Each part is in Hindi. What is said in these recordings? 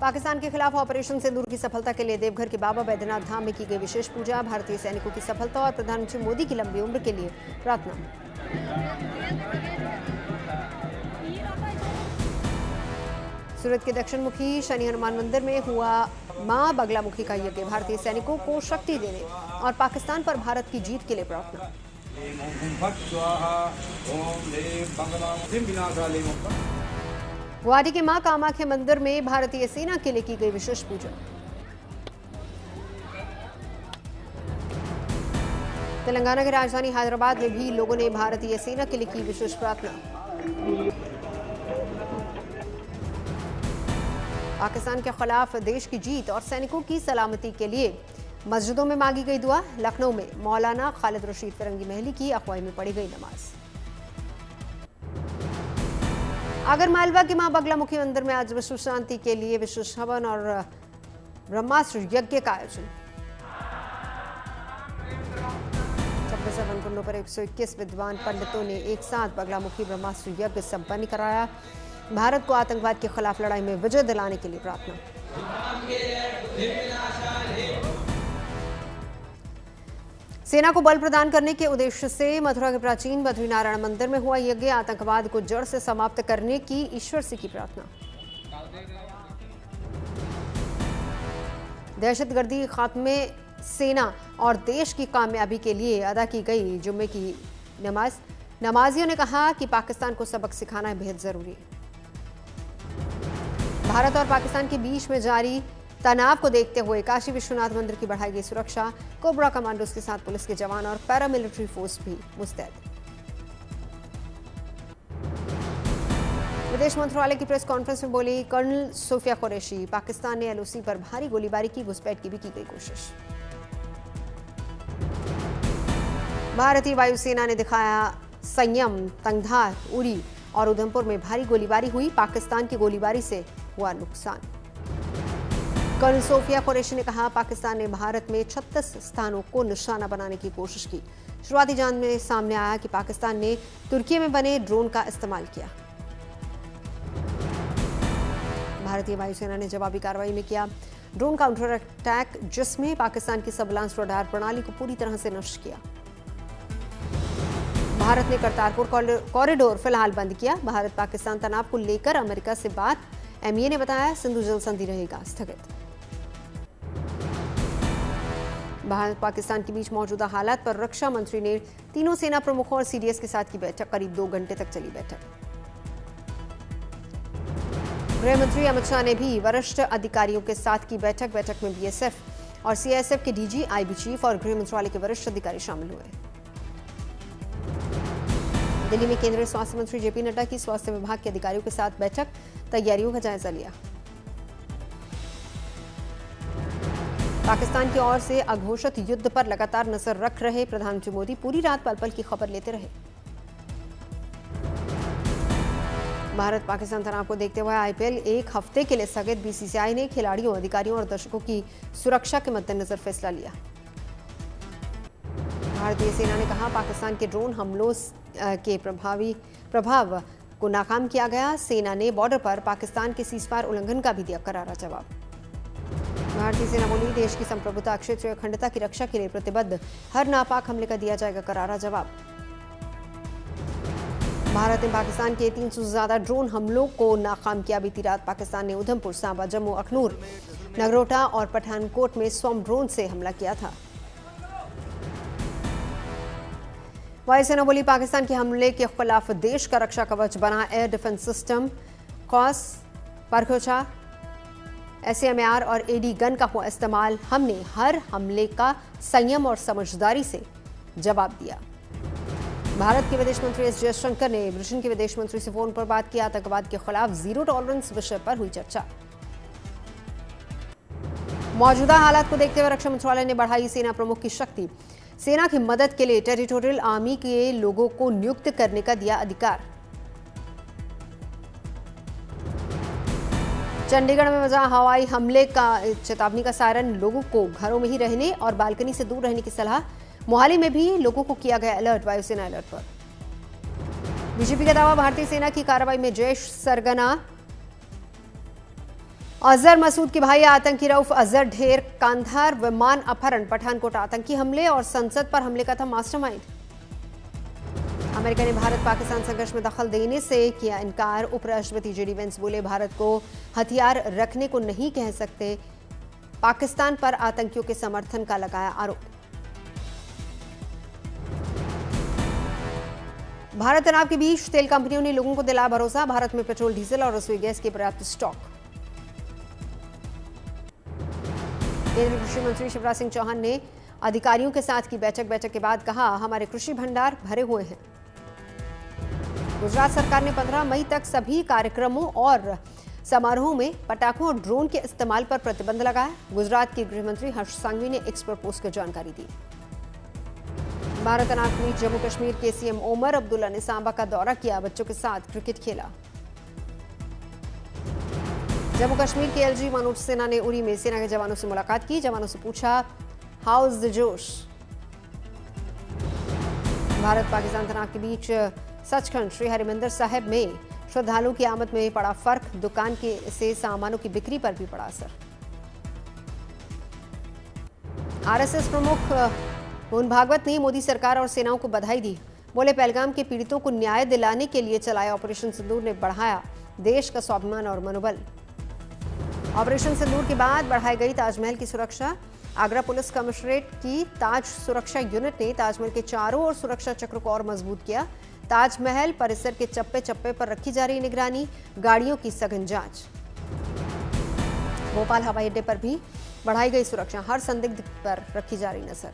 पाकिस्तान के खिलाफ ऑपरेशन सिंदूर की सफलता के लिए देवघर के बाबा बैद्यनाथ धाम में की गई विशेष पूजा। भारतीय सैनिकों की सफलता और प्रधानमंत्री मोदी की लंबी उम्र के लिए प्रार्थना। सूरत के दक्षिण मुखी शनि हनुमान मंदिर में हुआ मां बगलामुखी का यज्ञ। भारतीय सैनिकों को शक्ति देने और पाकिस्तान पर भारत की जीत के लिए प्रार्थना। गुवाहाटी के मां कामाख्या मंदिर में भारतीय सेना के लिए की गई विशेष पूजा। तेलंगाना की राजधानी हैदराबाद में भी लोगों ने भारतीय सेना के लिए की विशेष प्रार्थना। पाकिस्तान के खिलाफ देश की जीत और सैनिकों की सलामती के लिए मस्जिदों में मांगी गई दुआ। लखनऊ में मौलाना खालिद रशीद फिरंगी महली की अगुवाई में पढ़ी गई नमाज। आगर मालवा के मां बगलामुखी मंदिर में आज विश्व शांति के लिए विशेष हवन और ब्रह्मास्त्र यज्ञ का आयोजन। 26 हवन कुंडों पर 121 विद्वान पंडितों ने एक साथ बगलामुखी ब्रह्मास्त्र यज्ञ संपन्न कराया। भारत को आतंकवाद के खिलाफ लड़ाई में विजय दिलाने के लिए प्रार्थना। सेना को बल प्रदान करने के उद्देश्य से मथुरा के प्राचीन बद्रीनारायण मंदिर में हुआ यज्ञ। आतंकवाद को जड़ से समाप्त करने की ईश्वर से की प्रार्थना। दहशतगर्दी खात्मे सेना और देश की कामयाबी के लिए अदा की गई जुम्मे की नमाज। नमाजियों ने कहा कि पाकिस्तान को सबक सिखाना बेहद जरूरी है। भारत और पाकिस्तान के बीच में जारी तनाव को देखते हुए काशी विश्वनाथ मंदिर की बढ़ाई गई सुरक्षा। कोबरा कमांडोज के साथ पुलिस के जवान और पैरामिलिट्री फोर्स भी मुस्तैद। विदेश मंत्रालय की प्रेस कॉन्फ्रेंस में बोली कर्नल सोफिया कुरैशी, पाकिस्तान ने एलओसी पर भारी गोलीबारी की, घुसपैठ की भी की गई कोशिश। भारतीय वायुसेना ने दिखाया संयम। तंगधार, उड़ी और उधमपुर में भारी गोलीबारी हुई। पाकिस्तान की गोलीबारी से हुआ नुकसान। कर्नल सोफिया कुरैशी ने कहा पाकिस्तान ने भारत में 36 स्थानों को निशाना बनाने की कोशिश की। शुरुआती जांच में सामने आया कि पाकिस्तान ने तुर्की में बने ड्रोन का इस्तेमाल किया। भारतीय वायुसेना ने जवाबी कार्रवाई में किया ड्रोन काउंटर अटैक, जिसमें पाकिस्तान की सर्विलांस रडार प्रणाली को पूरी तरह से नष्ट किया। भारत ने करतारपुर कॉरिडोर फिलहाल बंद किया। भारत पाकिस्तान तनाव को लेकर अमेरिका से बात। एमईए ने बताया सिंधु जल संधि रहेगा स्थगित। भारत पाकिस्तान के बीच मौजूदा हालात पर रक्षा मंत्री ने तीनों सेना प्रमुखों और सीडीएस के साथ की बैठक। करीब 2 घंटे तक चली बैठक। गृह मंत्री अमित शाह ने भी वरिष्ठ अधिकारियों के साथ की बैठक। बैठक में बीएसएफ और सीआईएसएफ के डीजी, आईबी चीफ और गृह मंत्रालय के वरिष्ठ अधिकारी शामिल हुए। दिल्ली में केंद्रीय स्वास्थ्य मंत्री जेपी नड्डा की स्वास्थ्य विभाग के अधिकारियों के साथ बैठक। तैयारियों का जायजा लिया। पाकिस्तान की ओर से अघोषित युद्ध पर लगातार नजर रख रहे प्रधानमंत्री मोदी पूरी रात पल पल की खबर लेते रहे। भारत पाकिस्तान तनाव को देखते हुए आईपीएल 1 हफ्ते के लिए स्थगित। बीसीसीआई ने खिलाड़ियों, अधिकारियों और दर्शकों की सुरक्षा के मद्देनजर फैसला लिया। भारतीय सेना ने कहा पाकिस्तान के ड्रोन हमलों के प्रभाव को नाकाम किया गया। सेना ने बॉर्डर पर पाकिस्तान के सीजफायर उल्लंघन का भी दिया करारा जवाब। भारतीय सेना बोली देश की संप्रभुता, क्षेत्रीय अखंडता की रक्षा के लिए प्रतिबद्ध। हर नापाक हमले का दिया जाएगा करारा जवाब। भारत ने पाकिस्तान के 300 से ज्यादा ड्रोन हमलों को नाकाम किया। बीती रात पाकिस्तान ने उधमपुर, सांबा, जम्मू, अखनूर, नगरोटा और पठानकोट में स्वयं ड्रोन से हमला किया था। वायुसेना बोली पाकिस्तान के हमले के खिलाफ देश का रक्षा कवच बना एयर डिफेंस सिस्टम, कॉस, परखोचा, एसएमआर और एडी गन का हुआ इस्तेमाल। हमने हर हमले का संयम और समझदारी से जवाब दिया। भारत के विदेश मंत्री एस जयशंकर ने ब्रिटेन के विदेश मंत्री से फोन पर बात की। आतंकवाद के खिलाफ जीरो टॉलरेंस विषय पर हुई चर्चा। मौजूदा हालात को देखते हुए रक्षा मंत्रालय ने बढ़ाई सेना प्रमुख की शक्ति। सेना की मदद के लिए टेरिटोरियल आर्मी के लोगों को नियुक्त करने का दिया अधिकार। चंडीगढ़ में बजा हवाई हमले का चेतावनी का सायरन। लोगों को घरों में ही रहने और बालकनी से दूर रहने की सलाह। मोहाली में भी लोगों को किया गया अलर्ट। वायुसेना अलर्ट पर। बीजेपी का दावा भारतीय सेना की कार्रवाई में जैश सरगना अजहर मसूद के भाई आतंकी रऊफ अजहर ढेर कांधार विमान अपहरण, पठानकोट आतंकी हमले और संसद पर हमले का था मास्टरमाइंड। अमेरिका ने भारत पाकिस्तान संघर्ष में दखल देने से किया इनकार। उपराष्ट्रपति जेडी वेंस बोले भारत को हथियार रखने को नहीं कह सकते। पाकिस्तान पर आतंकियों के समर्थन का लगाया आरोप। भारत तनाव के बीच तेल कंपनियों ने लोगों को दिलाया भरोसा, भारत में पेट्रोल, डीजल और रसोई गैस के पर्याप्त स्टॉक। केंद्रीय कृषि मंत्री शिवराज सिंह चौहान ने अधिकारियों के साथ की बैठक के बाद कहा, हमारे कृषि भंडार भरे हुए हैं। गुजरात सरकार ने 15 मई तक सभी कार्यक्रमों और समारोहों में पटाखों और ड्रोन के इस्तेमाल पर प्रतिबंध लगाया। गुजरात के गृह मंत्री हर्ष सांघवी ने एक्स पर पोस्ट कर जानकारी दी। भारत तनाव के बीच जम्मू कश्मीर के सीएम ओमर अब्दुल्ला ने सांबा का दौरा किया, बच्चों के साथ क्रिकेट खेला। जम्मू कश्मीर के एलजी मनोज सिन्हा ने उरी में सेना के जवानों से मुलाकात की, जवानों से पूछा हाउ इज द जोश। भारत पाकिस्तान तनाव के बीच सचखंड श्री हरिमंदिर साहिब में श्रद्धालुओं की आमद में पड़ा फर्क, दुकान के से सामानों की बिक्री पर भी पड़ा असर। आरएसएस प्रमुख मोहन भागवत ने मोदी सरकार और सेनाओं को बधाई दी। बोले पहलगाम के पीड़ितों को न्याय दिलाने के लिए चलाया ऑपरेशन सिंदूर ने बढ़ाया देश का स्वाभिमान और मनोबल। ऑपरेशन सिंदूर के बाद बढ़ाई गई ताजमहल की सुरक्षा। आगरा पुलिस कमिश्नरेट की ताज सुरक्षा यूनिट ने ताजमहल के चारों ओर सुरक्षा चक्र को और मजबूत किया। ताजमहल परिसर के चप्पे चप्पे पर रखी जा रही निगरानी, गाड़ियों की सघन जांच। भोपाल हवाई अड्डे पर भी बढ़ाई गई सुरक्षा, हर संदिग्ध पर रखी जा रही नजर।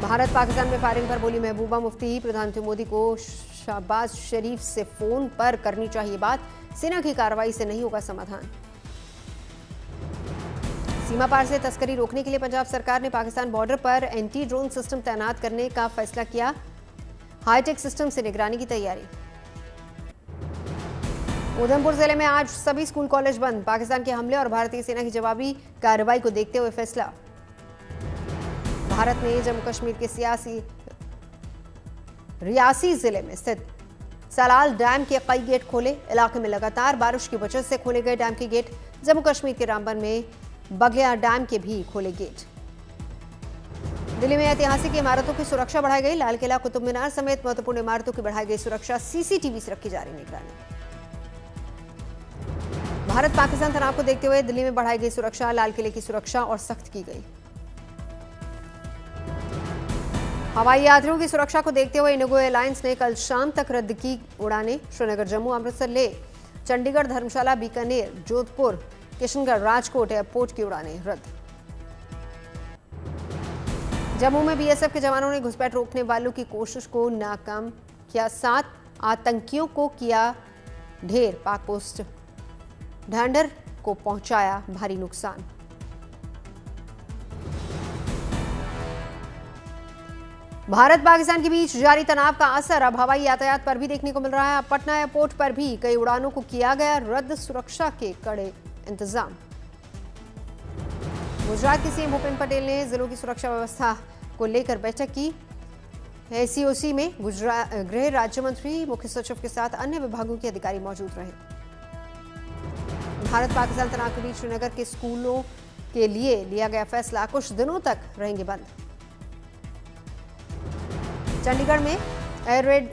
भारत पाकिस्तान में फायरिंग पर बोली महबूबा मुफ्ती, प्रधानमंत्री मोदी को शहबाज शरीफ से फोन पर करनी चाहिए बात, सेना की कार्रवाई से नहीं होगा समाधान। सीमा पार से तस्करी रोकने के लिए पंजाब सरकार ने पाकिस्तान बॉर्डर पर एंटी ड्रोन सिस्टम तैनात करने का फैसला किया। हाईटेक सिस्टम से निगरानी की तैयारी। उधमपुर जिले में आज सभी स्कूल कॉलेज बंद, पाकिस्तान के हमले और भारतीय सेना की जवाबी कार्रवाई को देखते हुए फैसला। भारत ने जम्मू कश्मीर के रियासी जिले में स्थित सलाल डैम के कई गेट खोले। इलाके में लगातार बारिश की वजह से खोले गए डैम के गेट। जम्मू कश्मीर के रामबन में बगलिया डैम के भी खोले गेट। दिल्ली में ऐतिहासिक इमारतों की सुरक्षा बढ़ाई गई। लाल किला, कुतुब मीनार समेत महत्वपूर्ण इमारतों की बढ़ाई गई सुरक्षा, सीसीटीवी से रखी जा रही निगरानी। भारत पाकिस्तान तनाव को देखते हुए दिल्ली में बढ़ाई गई सुरक्षा, लाल किले की सुरक्षा और सख्त की गई। हवाई यात्रियों की सुरक्षा को देखते हुए इंडिगो एयरलाइंस ने कल शाम तक रद्द की उड़ानें। श्रीनगर, जम्मू, अमृतसर, लेह, चंडीगढ़, धर्मशाला, बीकानेर, जोधपुर, किशनगढ़, राजकोट एयरपोर्ट की उड़ानें रद्द। जम्मू में बीएसएफ के जवानों ने घुसपैठ रोकने वालों की कोशिश को नाकाम किया। 7 आतंकियों को किया ढेर, पाक पोस्ट ढांढर को पहुंचाया भारी नुकसान। भारत पाकिस्तान के बीच जारी तनाव का असर अब हवाई यातायात पर भी देखने को मिल रहा है। अब पटना एयरपोर्ट पर भी कई उड़ानों को किया गया रद्द, सुरक्षा के कड़े इंतजाम। गुजरात के सीएम भूपेंद्र पटेल ने जिलों की सुरक्षा व्यवस्था को लेकर बैठक की। एसीओसी में गृह राज्य मंत्री, मुख्य सचिव के साथ अन्य विभागों के अधिकारी मौजूद रहे। भारत पाकिस्तान तनाव के बीच श्रीनगर के स्कूलों के लिए लिया गया फैसला, कुछ दिनों तक रहेंगे बंद। चंडीगढ़ में एयर रेड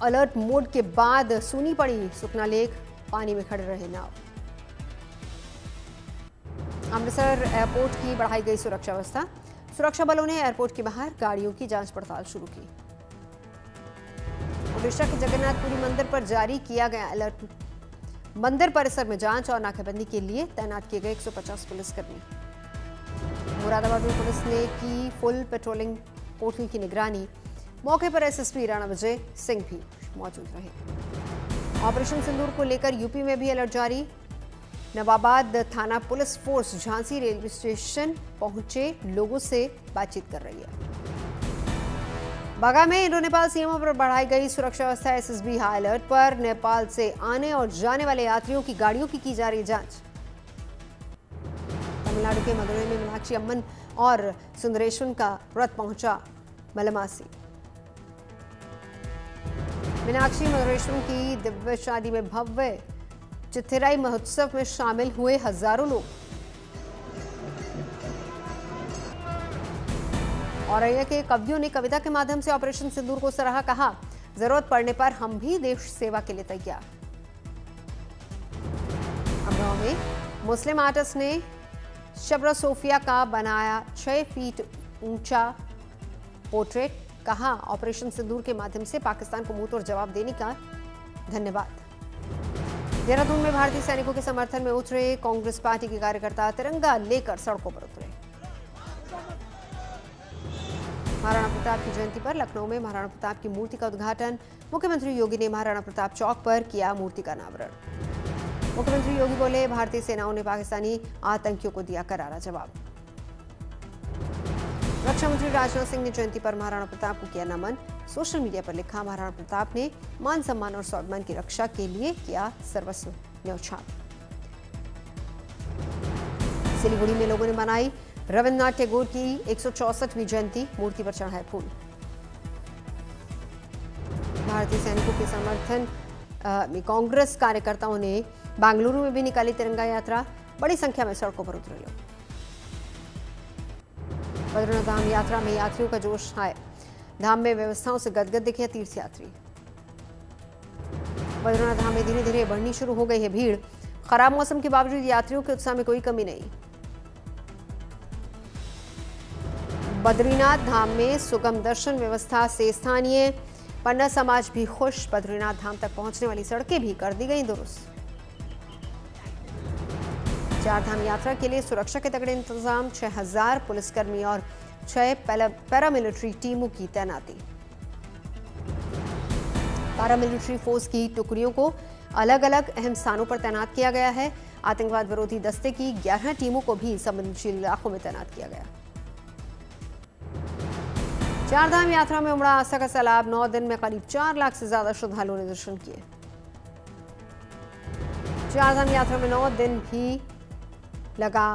अलर्ट मोड के बाद सूनी पड़ी सुखना लेक, पानी में खड़े रहे नाव। अमृतसर एयरपोर्ट की बढ़ाई गई सुरक्षा व्यवस्था, सुरक्षा बलों ने एयरपोर्ट के बाहर गाड़ियों की जांच पड़ताल शुरू की। ओडिशा के जगन्नाथपुरी मंदिर पर जारी किया गया अलर्ट, मंदिर परिसर में जांच और नाकाबंदी के लिए तैनात किए गए 150 पुलिसकर्मी। मुरादाबाद में पुलिस ने की फुल पेट्रोलिंग, पोर्टल की निगरानी। मौके पर एसएसपी राणा विजय सिंह भी मौजूद रहे। ऑपरेशन सिंदूर को लेकर यूपी में भी अलर्ट जारी। नवाबाद थाना police force Jhansi railway station पहुंचे लोगों से बातचीत कर रही है। बागा में इंडो नेपाल सीमा पर बढ़ाई गई सुरक्षा व्यवस्था, एसएसबी हाई अलर्ट पर। नेपाल से आने और जाने वाले यात्रियों की गाड़ियों की जा रही जांच। तमिलनाडु के मदुरई में मीनाक्षी अम्मन और सुंदरेश्वर का रथ पहुंचा मलमासी। मीनाक्षी मधुरेश्वर की दिव्य शादी में भव्य चिथिराई महोत्सव में शामिल हुए हजारों लोग। औरैया के कवियों ने कविता के माध्यम से ऑपरेशन सिंदूर को सराहा, कहा जरूरत पड़ने पर हम भी देश सेवा के लिए तैयार। अमरोहा में मुस्लिम आर्टिस्ट ने शब्रा सोफिया का बनाया 6 फीट ऊंचा पोर्ट्रेट, कहा ऑपरेशन सिंदूर के माध्यम से पाकिस्तान को मुंहतोड़ जवाब देने का धन्यवाद। देहरादून में भारतीय सैनिकों के समर्थन में उतरे कांग्रेस पार्टी के कार्यकर्ता तिरंगा लेकर सड़कों पर उतरे। महाराणा प्रताप की जयंती पर लखनऊ में महाराणा प्रताप की मूर्ति का उद्घाटन। मुख्यमंत्री योगी ने महाराणा प्रताप चौक पर किया मूर्ति का अनावरण। मुख्यमंत्री योगी बोले, भारतीय सेनाओं ने पाकिस्तानी आतंकियों को दिया करारा जवाब। रक्षा मंत्री राजनाथ सिंह ने जयंती पर महाराणा प्रताप को किया नमन। सोशल मीडिया पर लिखा, महाराणा प्रताप ने मान सम्मान और स्वाभिमान की रक्षा के लिए किया सर्वस्व न्यौछावर। सिलीगुड़ी में लोगों ने मनाई रविन्द्रनाथ टैगोर की 164वीं जयंती, मूर्ति पर चढ़ाए फूल। भारतीय सैनिकों के समर्थन में कांग्रेस कार्यकर्ताओं ने बेंगलुरु में भी निकाली तिरंगा यात्रा, बड़ी संख्या में सड़कों पर उतरे लोग। बद्रीनाथ धाम यात्रा में यात्रियों का जोश है, धाम में व्यवस्थाओं से गदगद दिखे तीर्थयात्री। बद्रीनाथ धाम में धीरे धीरे बढ़नी शुरू हो गई है भीड़, खराब मौसम के बावजूद यात्रियों के उत्साह में कोई कमी नहीं। बद्रीनाथ धाम में सुगम दर्शन व्यवस्था से स्थानीय पंडित समाज भी खुश। बद्रीनाथ धाम तक पहुंचने वाली सड़कें भी कर दी गई दुरुस्त। 4 धाम यात्रा के लिए सुरक्षा के तगड़े इंतजाम, 6000 पुलिसकर्मी और 6 पैरामिलिट्री टीमों की तैनाती। पैरामिलिट्री फोर्स की टुकड़ियों को अलग अलग अहम स्थानों पर तैनात किया गया है। आतंकवाद विरोधी दस्ते की 11 टीमों को भी संवेदनशील इलाकों में तैनात किया गया। 4 धाम यात्रा में उमड़ा आस्था का सैलाब, 9 दिन में करीब 4 लाख से ज्यादा श्रद्धालुओं ने दर्शन किए। 4 धाम यात्रा में 9 दिन भी लगा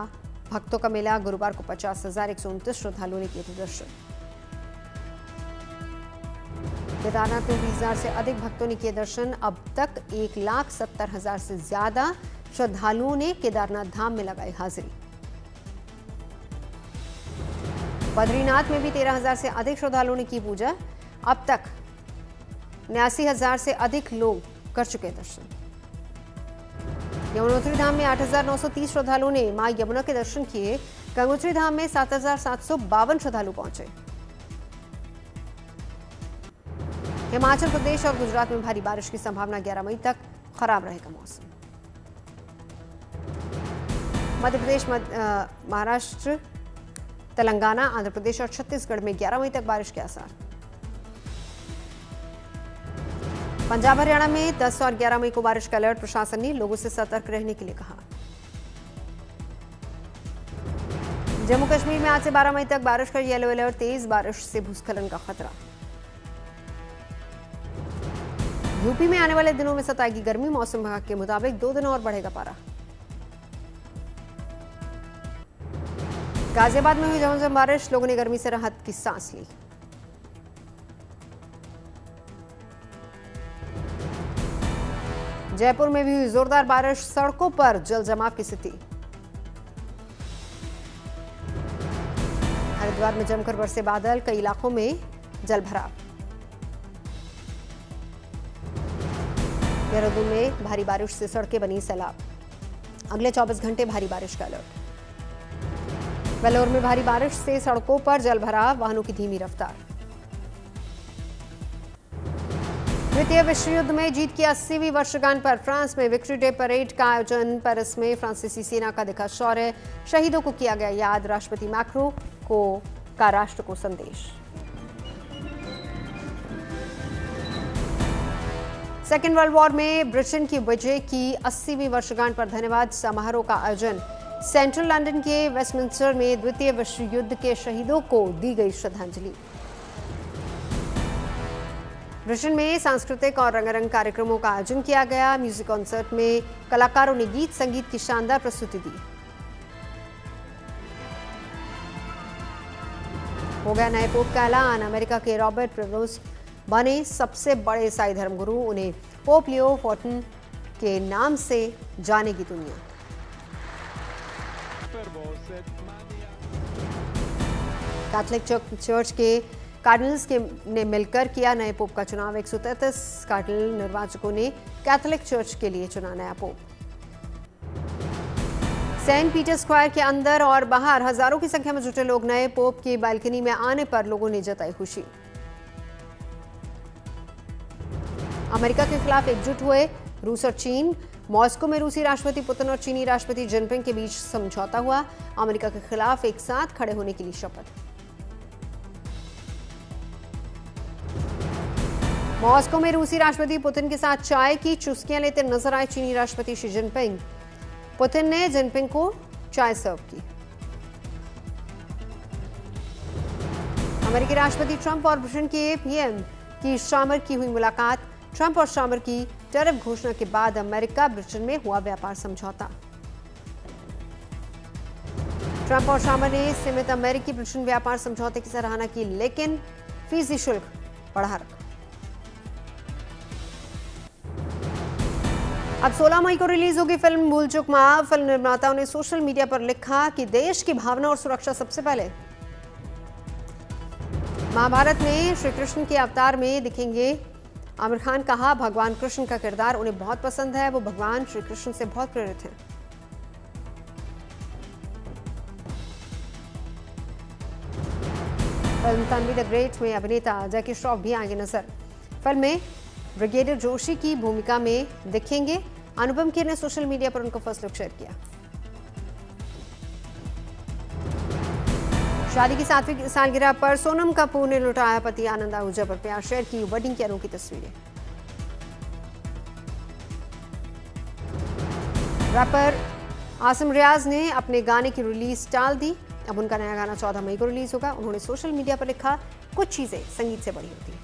भक्तों का मेला। गुरुवार को 50,129 श्रद्धालुओं ने किए थे दर्शन। केदारनाथ में 20,000 से अधिक भक्तों ने किए दर्शन। अब तक 1,70,000 से ज्यादा श्रद्धालुओं ने केदारनाथ धाम में लगाई हाजिरी। बद्रीनाथ में भी 13,000 से अधिक श्रद्धालुओं ने की पूजा। अब तक 79,000 से अधिक लोग कर चुके दर्शन। यमुनोत्री धाम में 8,930 श्रद्धालुओं ने मां यमुना के दर्शन किए। गंगोत्री धाम में 7,752 श्रद्धालु पहुंचे। हिमाचल प्रदेश और गुजरात में भारी बारिश की संभावना, 11 मई तक खराब रहेगा मौसम। मध्य प्रदेश, महाराष्ट्र, तेलंगाना, आंध्र प्रदेश और छत्तीसगढ़ में 11 मई तक बारिश के आसार। पंजाब हरियाणा में 10 और 11 मई को बारिश का अलर्ट। प्रशासन ने लोगों से सतर्क रहने के लिए कहा। जम्मू कश्मीर में आज से 12 मई तक बारिश का येलो अलर्ट। तेज बारिश से भूस्खलन का खतरा। यूपी में आने वाले दिनों में सताएगी गर्मी। मौसम विभाग के मुताबिक 2 दिन और बढ़ेगा पारा। गाजियाबाद में हुई झमाझम बारिश, लोगों ने गर्मी से राहत की सांस ली। जयपुर में भी हुई जोरदार बारिश, सड़कों पर जल जमाव की स्थिति। हरिद्वार में जमकर बरसे बादल, कई इलाकों में जल भराव। देहरादून में भारी बारिश से सड़कें बनी सैलाब। अगले 24 घंटे भारी बारिश का अलर्ट। वेल्लोर में भारी बारिश से सड़कों पर जल भराव, वाहनों की धीमी रफ्तार। द्वितीय विश्व युद्ध में जीत की 80वीं वर्षगांठ पर फ्रांस में विक्ट्री डे परेड का आयोजन। पेरिस में फ्रांसीसी सेना का दिखा शौर्य, शहीदों को किया गया याद। राष्ट्रपति मैक्रो का राष्ट्र को संदेश। सेकेंड वर्ल्ड वॉर में ब्रिटेन की विजय की 80वीं वर्षगांठ पर धन्यवाद समारोह का आयोजन। सेंट्रल लंदन के वेस्टमिंस्टर में द्वितीय विश्व युद्ध के शहीदों को दी गई श्रद्धांजलि। ब्रिटेन में सांस्कृतिक और रंगारंग कार्यक्रमों का आयोजन किया गया। म्यूजिक कॉन्सर्ट में कलाकारों ने गीत संगीत की शानदार प्रस्तुति दी। हो गया नए पोप का ऐलान। अमेरिका के रॉबर्ट प्रेवोस बने सबसे बड़े ईसाई धर्मगुरु। उन्हें पोप लियो 14 के नाम से जानेगी दुनिया। कैथोलिक चर्च के कार्डिनल्स ने मिलकर किया नए पोप का चुनाव। 133 कार्डिनल निर्वाचकों ने कैथोलिक चर्च के लिए चुना नया पोप। सेंट पीटर स्क्वायर के अंदर और बाहर हजारों की संख्या में जुटे लोग नए पोप की बालकनी में आने पर लोगों ने जताई खुशी। अमेरिका के खिलाफ एकजुट हुए रूस और चीन। मॉस्को में रूसी राष्ट्रपति पुतिन और चीनी राष्ट्रपति जिनपिंग के बीच समझौता हुआ। अमेरिका के खिलाफ एक साथ खड़े होने के लिए शपथ। मॉस्को में रूसी राष्ट्रपति पुतिन के साथ चाय की चुस्कियां लेते नजर आए चीनी राष्ट्रपति शी जिनपिंग। पुतिन ने जिनपिंग को चाय सर्व की। अमेरिकी राष्ट्रपति ट्रंप और ब्रिटेन के पीएम की शामर की हुई मुलाकात। ट्रंप और शामर की टैरिफ घोषणा के बाद अमेरिका ब्रिटेन में हुआ व्यापार समझौता। ट्रंप और शामर ने सीमित अमेरिकी ब्रिटेन व्यापार समझौते की सराहना की, लेकिन फीसी शुल्क बढ़ा रखा। अब 16 मई को रिलीज होगी फिल्म भूल चूक माफ। फिल्म निर्माताओं ने सोशल मीडिया पर लिखा कि देश की भावना और सुरक्षा सबसे पहले। महाभारत में श्री कृष्ण के अवतार में दिखेंगे। आमिर खान कहा, भगवान कृष्ण का किरदार उन्हें बहुत पसंद है, वो भगवान श्री कृष्ण से बहुत प्रेरित हैं। फिल्म तन्वी द ग्रेट में अभिनेता जैकी श्रॉफ भी आएंगे नजर। फिल्म में ब्रिगेडियर जोशी की भूमिका में दिखेंगे। अनुपम खेर ने सोशल मीडिया पर उनको फर्स्ट लुक शेयर किया। शादी की 7वीं सालगिरह पर सोनम कपूर ने लुटाया पति आनंद आहूजा पर प्यार। शेयर की वेडिंग की अनोखी तस्वीरें। रैपर आसिम रियाज ने अपने गाने की रिलीज टाल दी। अब उनका नया गाना 14 मई को रिलीज होगा। उन्होंने सोशल मीडिया पर लिखा, कुछ चीजें संगीत से बड़ी होती हैं।